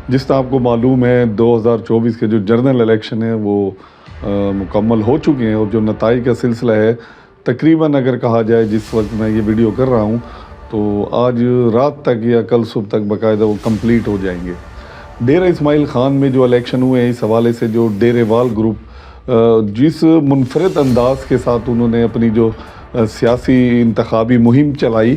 جس طرح آپ کو معلوم ہے 2024 کے جو جنرل الیکشن ہے وہ مکمل ہو چکے ہیں، اور جو نتائج کا سلسلہ ہے تقریباً اگر کہا جائے جس وقت میں یہ ویڈیو کر رہا ہوں تو آج رات تک یا کل صبح تک باقاعدہ وہ کمپلیٹ ہو جائیں گے۔ ڈیرہ اسماعیل خان میں جو الیکشن ہوئے ہیں، اس حوالے سے جو ڈیرے وال گروپ جس منفرد انداز کے ساتھ انہوں نے اپنی جو سیاسی انتخابی مہم چلائی،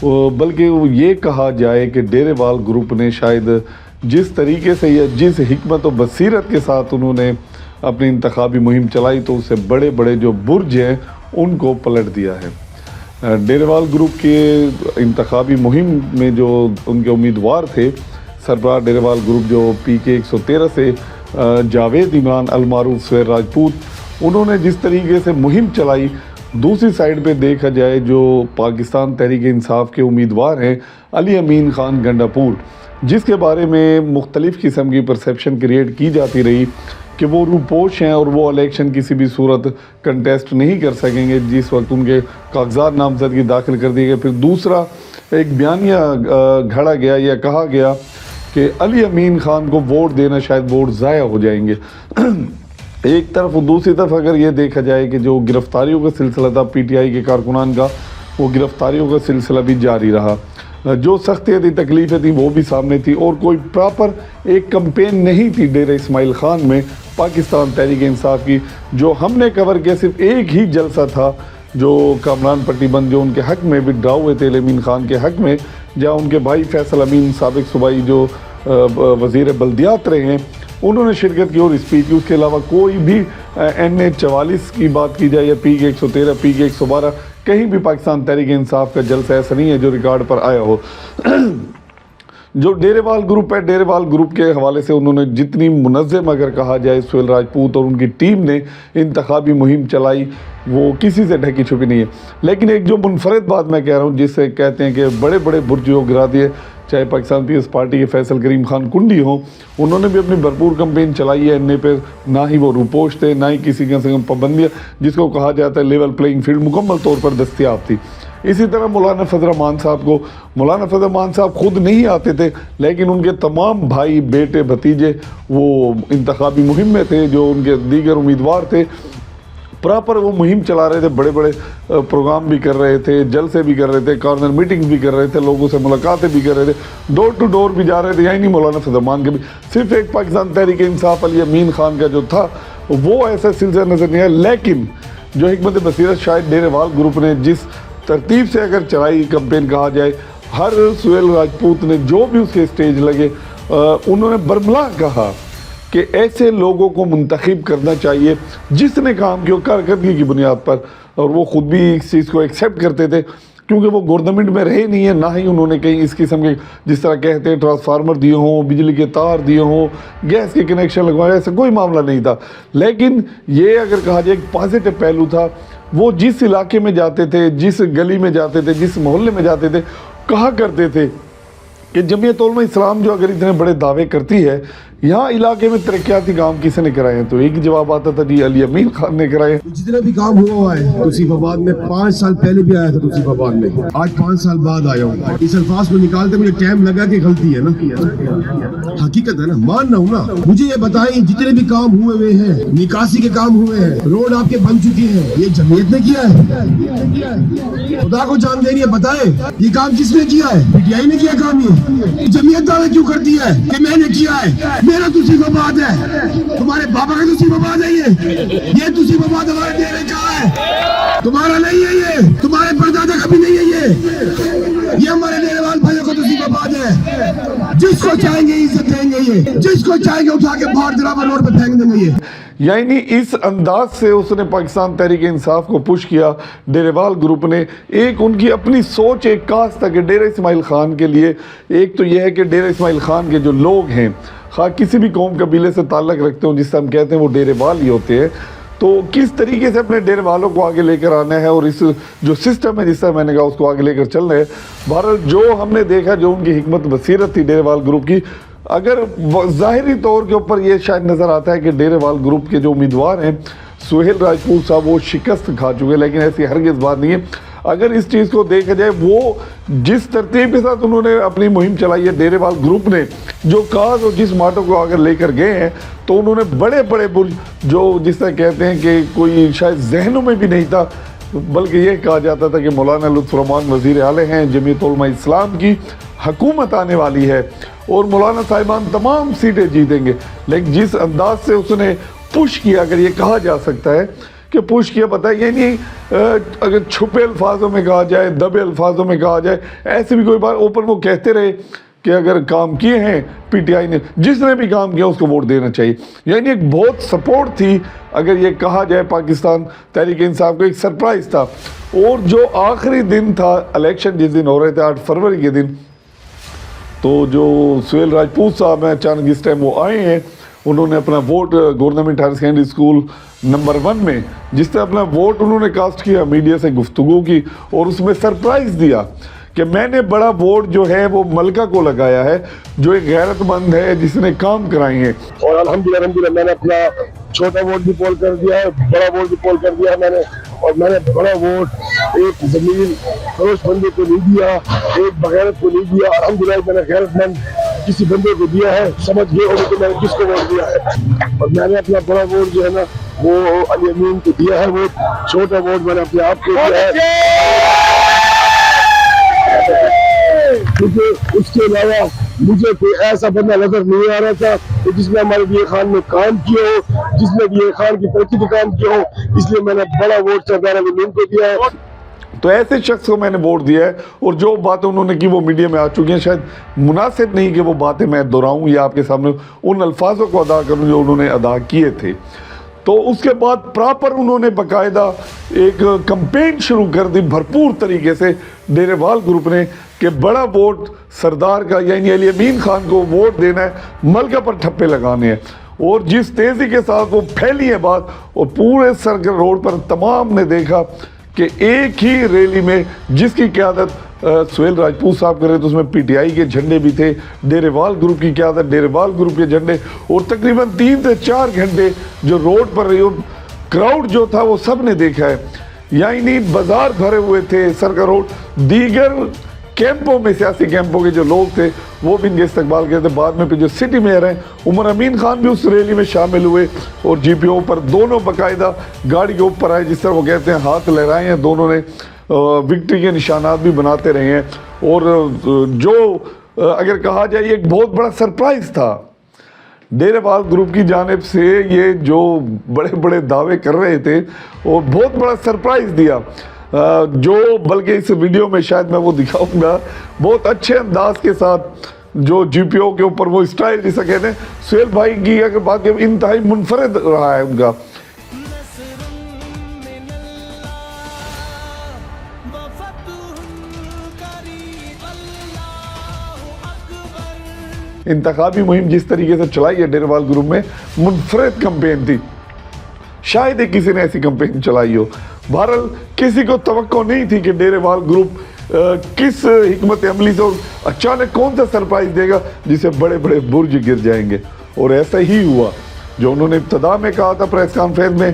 بلکہ یہ کہا جائے کہ ڈیرے وال گروپ نے شاید جس طریقے سے یا جس حکمت و بصیرت کے ساتھ انہوں نے اپنی انتخابی مہم چلائی تو اس سے بڑے بڑے جو برج ہیں ان کو پلٹ دیا ہے۔ ڈیرے وال گروپ کے انتخابی مہم میں جو ان کے امیدوار تھے، سربراہ ڈیرے وال گروپ جو PK 113 سے جاوید عمران المعروف سہیل راجپوت، انہوں نے جس طریقے سے مہم چلائی، دوسری سائیڈ پہ دیکھا جائے جو پاکستان تحریک انصاف کے امیدوار ہیں علی امین خان گنڈا پور، جس کے بارے میں مختلف قسم کی پرسیپشن کریٹ کی جاتی رہی کہ وہ روپوش ہیں اور وہ الیکشن کسی بھی صورت کنٹیسٹ نہیں کر سکیں گے، جس وقت ان کے کاغذات نامزدگی داخل کر دیے گئے۔ پھر دوسرا ایک بیانیہ گھڑا گیا یا کہا گیا کہ علی امین خان کو ووٹ دینا شاید ووٹ ضائع ہو جائیں گے ایک طرف، اور دوسری طرف اگر یہ دیکھا جائے کہ جو گرفتاریوں کا سلسلہ تھا PTI کے کارکنان کا، وہ گرفتاریوں کا سلسلہ بھی جاری رہا، جو سختیاں تھیں، تکلیفیں تھیں، وہ بھی سامنے تھی، اور کوئی پراپر ایک کمپین نہیں تھی ڈیرہ اسماعیل خان میں پاکستان تحریک انصاف کی۔ جو ہم نے کور کیا صرف ایک ہی جلسہ تھا جو کامران پٹی بند جو ان کے حق میں وڈرا ہوئے تھے علی امین خان کے حق میں، جہاں ان کے بھائی فیصل امین سابق صوبائی جو وزیر بلدیات رہے ہیں انہوں نے شرکت کی اور اسپیچ کی۔ اس کے علاوہ کوئی بھی NA 44 کی بات کی جائے یا PK 113 PK 112 کہیں بھی پاکستان تحریک انصاف کا جلسہ ایسا نہیں ہے جو ریکارڈ پر آیا ہو۔ جو ڈیرے وال گروپ ہے، ڈیرے وال گروپ کے حوالے سے انہوں نے جتنی منظم اگر کہا جائے سہیل راجپوت اور ان کی ٹیم نے انتخابی مہم چلائی وہ کسی سے ڈھکی چھپی نہیں ہے۔ لیکن ایک جو منفرد بات میں کہہ رہا ہوں، جس سے کہتے ہیں کہ بڑے بڑے برج کو گرا دیے، چاہے پاکستان پیپلز پارٹی کے فیصل کریم خان کنڈی ہوں، انہوں نے بھی اپنی بھرپور کمپین چلائی ہے NA پہ، نہ ہی وہ روپوش تھے، نہ ہی کسی قسم پابندیاں جس کو کہا جاتا ہے لیول پلینگ فیلڈ مکمل طور پر دستیاب تھی۔ اسی طرح مولانا فضل الرحمان صاحب کو، مولانا فضل الرحمان صاحب خود نہیں آتے تھے لیکن ان کے تمام بھائی بیٹے بھتیجے وہ انتخابی مہم میں تھے، جو ان کے دیگر امیدوار تھے پراپر وہ مہم چلا رہے تھے، بڑے بڑے پروگرام بھی کر رہے تھے، جلسے بھی کر رہے تھے، کارنر میٹنگ بھی کر رہے تھے، لوگوں سے ملاقاتیں بھی کر رہے تھے، ڈور ٹو ڈور بھی جا رہے تھے، یعنی مولانا فضل الرحمان کے بھی صرف ایک پاکستان تحریک انصاف علی امین خان کا جو تھا وہ ایسا سلسلہ نظر نہیں آیا۔ لیکن جو حکمت بصیرت شاید ڈیرے وال گروپ نے جس ترتیب سے اگر چلائی کمپین کہا جائے، ہر سہیل راجپوت نے جو بھی اس کے اسٹیج لگے انہوں نے برملا کہا کہ ایسے لوگوں کو منتخب کرنا چاہیے جس نے کام کیا کارکردگی کی بنیاد پر، اور وہ خود بھی اس چیز کو ایکسیپٹ کرتے تھے کیونکہ وہ گورنمنٹ میں رہے نہیں ہیں، نہ ہی انہوں نے کہیں اس قسم کے جس طرح کہتے ہیں ٹرانسفارمر دیے ہوں، بجلی کے تار دیے ہوں، گیس کے کنیکشن لگوائے، ایسا کوئی معاملہ نہیں تھا۔ لیکن یہ اگر کہا جائے ایک پازیٹیو پہلو تھا، وہ جس علاقے میں جاتے تھے، جس گلی میں جاتے تھے، جس محلے میں جاتے تھے، کہا کرتے تھے کہ جمعیت علماء اسلام جو اگر اتنے بڑے دعوے کرتی ہے، یہاں علاقے میں ترقیاتی کام کس نے کرائے ہیں، تو ایک جواب آتا تھا جی علی امین خان نے کرائے۔ جتنا بھی کام ہوا ہے توصیف آباد میں 5 سال پہلے بھی آیا تھا، توصیف آباد میں آج 5 سال بعد آیا ہوں۔ اس الفاظ کو نکالتے مجھے ٹائم لگا کہ غلطی ہے نا، حقیقت ہے نا، مان رہا ہوں نا۔ مجھے یہ بتائیں جتنے بھی کام ہوئے ہیں، نکاسی کے کام ہوئے ہیں، روڈ آپ کے بن چکی ہیں، یہ جمعیت نے کیا ہے؟ خدا کو جان دینی ہے، بتائیں یہ کام کس نے کیا ہے؟ PTI نے کیا کام؟ یہ جمعیت دعوے کیوں کرتی ہے کہ میں نے کیا ہے؟ میرا توصیف آباد ہے، تمہارے بابا کا توصیف آباد ہے، یہ توصیف آباد ہمارے ڈیرے کا ہے، تمہارا نہیں ہے، یہ تمہارے پردادا کا بھی نہیں ہے، یہ ہمارے ڈیرے وال بھائیوں کا توصیف آباد ہے۔ جس کو چاہیں گے عزت دیں گے، یہ جس کو چاہیں گے اٹھا کے باہر جرابہ روڈ پہ پھینک دیں گے۔ یہ یعنی اس انداز سے اس نے پاکستان تحریک انصاف کو پش کیا ڈیرے وال گروپ نے۔ ایک ان کی اپنی سوچ ایک کاسٹ تھا کہ ڈیرہ اسماعیل خان کے لیے، ایک تو یہ ہے کہ ڈیرہ اسماعیل خان کے جو لوگ ہیں خواہ کسی بھی قوم قبیلے سے تعلق رکھتے ہوں، جس سے ہم کہتے ہیں وہ ڈیرے وال ہی ہوتے ہیں، تو کس طریقے سے اپنے ڈیرے والوں کو آگے لے کر آنا ہے اور اس جو سسٹم ہے جس طرح میں نے کہا اس کو آگے لے کر چلنا ہے۔ بہرحال جو ہم نے دیکھا، جو ان کی حکمت بصیرت تھی ڈیرے وال گروپ کی، اگر ظاہری طور کے اوپر یہ شاید نظر آتا ہے کہ ڈیرے وال گروپ کے جو امیدوار ہیں سہیل راجپوت صاحب وہ شکست کھا چکے، لیکن ایسی ہرگز بات نہیں ہے۔ اگر اس چیز کو دیکھا جائے وہ جس ترتیب کے ساتھ انہوں نے اپنی مہم چلائی ہے ڈیرے وال گروپ نے، جو کاز اور جس ماٹو کو اگر لے کر گئے ہیں، تو انہوں نے بڑے بڑے برج جو جس طرح کہتے ہیں کہ کوئی شاید ذہنوں میں بھی نہیں تھا، بلکہ یہ کہا جاتا تھا کہ مولانا لطف الرحمان وزیر اعلیٰ ہیں، جمعیت علماء اسلام کی حکومت آنے والی ہے اور مولانا صاحبان تمام سیٹیں جیتیں گے، لیکن جس انداز سے اس نے پش کیا، اگر یہ کہا جا سکتا ہے کہ پش کیا، پتہ ہے یعنی اگر چھپے الفاظوں میں کہا جائے، دبے الفاظوں میں کہا جائے، ایسے بھی کوئی بات اوپن وہ کہتے رہے کہ اگر کام کیے ہیں پی ٹی آئی نے، جس نے بھی کام کیا اس کو ووٹ دینا چاہیے، یعنی ایک بہت سپورٹ تھی اگر یہ کہا جائے پاکستان تحریک انصاف کو، ایک سرپرائز تھا۔ اور جو آخری دن تھا الیکشن جس دن ہو رہے تھے 8 فروری کے دن، تو جو سہیل راجپوت صاحب ہیں اچانک اس ٹائم وہ آئے ہیں، انہوں نے اپنا vote government higher secondary school number 1 میں جس طرح اپنا ووٹ انہوں نے کاسٹ کیا، میڈیا سے گفتگو کی اور اس میں سرپرائز دیا کہ میں نے بڑا ووٹ جو ہے وہ ملکہ کو لگایا ہے، جو ایک غیرت مند ہے جس نے کام کرائے ہیں۔ اور الحمدللہ میں نے اپنا چھوٹا ووٹ بھی پول کر دیا ہے، بڑا ووٹ بھی پول کر دیا ہے میں نے، اور میں نے بڑا ووٹ ایک زمین فروش بندے کو نہیں دیا، ایک بغیرت کو نہیں دیا، الحمدللہ میں نے غیرت مند کسی بندے کو دیا ہے، سمجھ گئے ہوگے کہ میں نے کس کو ووٹ دیا ہے، اور میں نے اپنا بڑا ووٹ جو ہے نا وہ علی امین کو دیا ہے، وہ چھوٹا ووٹ میں نے اپنے آپ کو دیا ہے، کیونکہ اس کے علاوہ مجھے کوئی ایسا بندہ نظر نہیں آ رہا تھا کہ جس نے ہمارے ڈی اے خان میں کام کیا ہو، جس نے ڈی اے خان کی ترقی کا کام کیا ہو، اس لیے میں نے بڑا ووٹ سردار علی امین کو دیا ہے۔ تو ایسے شخص کو میں نے ووٹ دیا ہے، اور جو باتیں انہوں نے کی وہ میڈیا میں آ چکی ہیں، شاید مناسب نہیں کہ وہ باتیں میں دہراؤں یا آپ کے سامنے ان الفاظوں کو ادا کروں جو انہوں نے ادا کیے تھے۔ تو اس کے بعد پراپر انہوں نے باقاعدہ ایک کمپین شروع کر دی بھرپور طریقے سے ڈیرے وال گروپ نے کہ بڑا ووٹ سردار کا یعنی علی امین خان کو ووٹ دینا ہے، ملکہ پر ٹھپے لگانے ہیں، اور جس تیزی کے ساتھ وہ پھیلی ہے بات، اور پورے سرکل روڈ پر تمام نے دیکھا کہ ایک ہی ریلی میں جس کی قیادت سہیل راجپوت صاحب کر رہے تھے، اس میں پی ٹی آئی کے جھنڈے بھی تھے، ڈیرے وال گروپ کی قیادت، ڈیرے وال گروپ کے جھنڈے، اور تقریباً 3 سے 4 گھنٹے جو روڈ پر رہی، اور کراؤڈ جو تھا وہ سب نے دیکھا ہے، یعنی بازار بھرے ہوئے تھے سرکل روڈ، دیگر کیمپوں میں سیاسی کیمپوں کے جو لوگ تھے وہ بھی ان کے استقبال کیا تھے۔ بعد میں پھر جو سٹی میئر ہیں عمر امین خان بھی اس ریلی میں شامل ہوئے، اور جی پی او پر دونوں باقاعدہ گاڑی کے اوپر آئے، جس طرح وہ کہتے ہیں ہاتھ لہرائے ہیں، دونوں نے وکٹری کے نشانات بھی بناتے رہے ہیں، اور جو اگر کہا جائے یہ ایک بہت بڑا سرپرائز تھا ڈیرے وال گروپ کی جانب سے، یہ جو بڑے بڑے دعوے کر رہے تھے اور بہت بڑا سرپرائز دیا، جو بلکہ اس ویڈیو میں شاید میں وہ دکھاؤں گا بہت اچھے انداز کے ساتھ، جو جی پی او کے اوپر وہ اسٹائل جسے کہتے ہیں، سہیل بھائی کی اگر بات کہ انتہائی منفرد رہا ہے ان کا۔ انتخابی مہم جس طریقے سے چلائی ہے ڈیرے وال گروپ میں، منفرد کمپین تھی، شاید ہی کسی نے ایسی کمپین چلائی ہو۔ بہرحال کسی کو توقع نہیں تھی کہ ڈیرے وال گروپ کس حکمت عملی سے اور اچانک کون سا سرپرائز دے گا جس سے بڑے بڑے برج گر جائیں گے، اور ایسا ہی ہوا۔ جو انہوں نے ابتدا میں کہا تھا پریس کانفرنس میں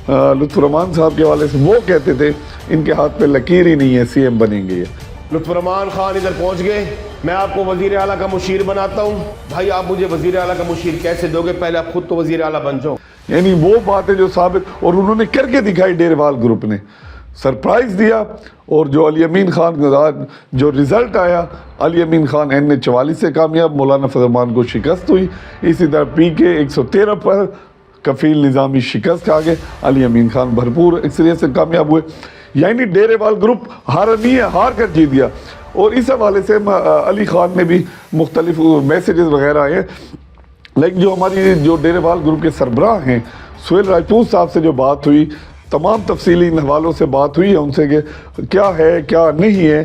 لطف الرحمان صاحب کے حوالے سے، وہ کہتے تھے ان کے ہاتھ پہ لکیر ہی نہیں ہے، سی ایم بنیں گے یہ۔ لطف الرحمان خان ادھر پہنچ گئے، میں آپ کو وزیر اعلیٰ کا مشیر بناتا ہوں۔ بھائی آپ مجھے وزیر اعلیٰ کا مشیر کیسے دو گے؟ پہلے آپ خود تو وزیر اعلیٰ بن جاؤ۔ یعنی وہ باتیں جو ثابت، اور انہوں نے کر کے دکھائی ڈیرے وال گروپ نے، سرپرائز دیا، اور جو علی امین خان کا جو رزلٹ آیا، علی امین خان N44 سے کامیاب، مولانا فضل الرحمان کو شکست ہوئی، اسی طرح پی کے 113 پر کفیل نظامی شکست کھا گئے، علی امین خان بھرپور اکثریت سے کامیاب ہوئے، یعنی ڈیرے وال گروپ ہارا نہیں ہے، ہار کر جیت گیا۔ اور اس حوالے سے علی خان میں بھی مختلف میسیجز وغیرہ آئے ہیں، لیکن جو ہماری جو ڈیرے وال گروپ کے سربراہ ہیں سہیل راجپوت صاحب سے جو بات ہوئی، تمام تفصیلی حوالوں سے بات ہوئی ہے ان سے کہ کیا ہے کیا نہیں ہے،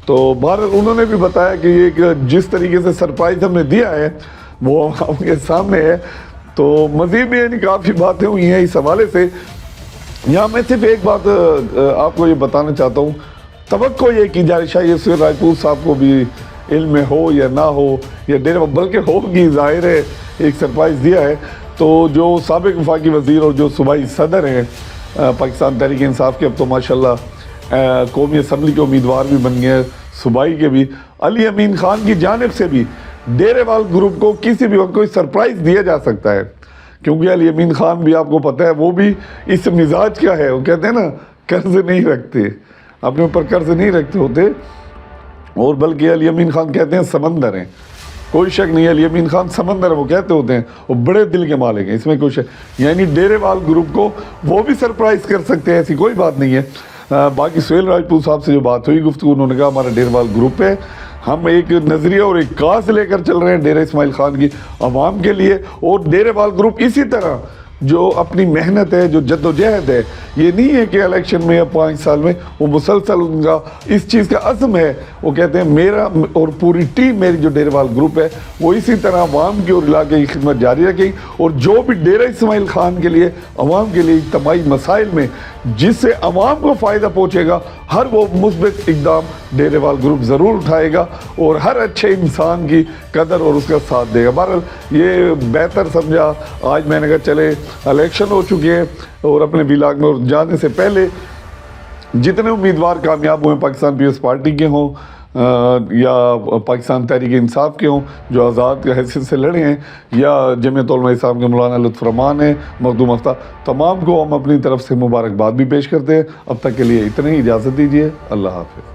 تو بہرحال انہوں نے بھی بتایا کہ یہ جس طریقے سے سرپرائز ہم نے دیا ہے وہ ہم کے سامنے ہے۔ تو مزید بھی یعنی کافی باتیں ہوئی ہیں اس حوالے سے۔ یہاں میں صرف ایک بات آپ کو یہ بتانا چاہتا ہوں، توقع یہ کی جا رہی شاید سہیل راجپوت صاحب کو بھی علم میں ہو یا نہ ہو، یا ڈیرے بلکہ ہوگی، ظاہر ہے ایک سرپرائز دیا ہے، تو جو سابق وفاقی وزیر اور جو صوبائی صدر ہیں پاکستان تحریک انصاف کے، اب تو ماشاءاللہ قومی اسمبلی کے امیدوار بھی بن گئے, صوبائی کے بھی. علی امین خان کی جانب سے بھی ڈیرے وال گروپ کو کسی بھی وقت کوئی سرپرائز دیا جا سکتا ہے, کیونکہ علی امین خان بھی آپ کو پتہ ہے وہ بھی اس مزاج کا ہے. وہ کہتے ہیں نا قرض نہیں رکھتے, اپنے اوپر قرض نہیں رکھتے ہوتے, اور بلکہ علی امین خان کہتے ہیں سمندر ہیں. کوئی شک نہیں, علی امین خان سمندر ہے وہ کہتے ہوتے ہیں, وہ بڑے دل کے مالک ہیں, اس میں کوئی شک. یعنی ڈیرے وال گروپ کو وہ بھی سرپرائز کر سکتے ہیں, ایسی کوئی بات نہیں ہے. باقی سہیل راجپوت صاحب سے جو بات ہوئی گفتگو, انہوں نے کہا ہمارا ڈیرے وال گروپ ہے, ہم ایک نظریہ اور ایک کاز لے کر چل رہے ہیں ڈیرہ اسماعیل خان کی عوام کے لیے. اور ڈیرے وال گروپ اسی طرح جو اپنی محنت ہے, جو جد و جہد ہے, یہ نہیں ہے کہ الیکشن میں یا 5 سال میں, وہ مسلسل ان کا اس چیز کا عزم ہے. وہ کہتے ہیں میرا اور پوری ٹیم میری جو ڈیرے وال گروپ ہے وہ اسی طرح عوام کی اور علاقے کی خدمت جاری رکھے گی, اور جو بھی ڈیرہ اسماعیل خان کے لیے عوام کے لیے اجتماعی مسائل میں جس سے عوام کو فائدہ پہنچے گا, ہر وہ مثبت اقدام ڈیرے وال گروپ ضرور اٹھائے گا, اور ہر اچھے انسان کی قدر اور اس کا ساتھ دے گا. بہرحال یہ بہتر سمجھا, آج میں نے کہا چلے الیکشن ہو چکے ہیں, اور اپنے ولاگ میں جانے سے پہلے جتنے امیدوار کامیاب ہوئے پاکستان پیپلز پارٹی کے ہوں یا پاکستان تحریک انصاف کے ہوں جو آزاد کے حیثیت سے لڑے ہیں, یا جمعیت علماء اسلام کے مولانا لطف رحمان ہیں مخدوم افتح, تمام کو ہم اپنی طرف سے مبارکباد بھی پیش کرتے ہیں. اب تک کے لیے اتنے ہی, اجازت دیجیے, اللہ حافظ.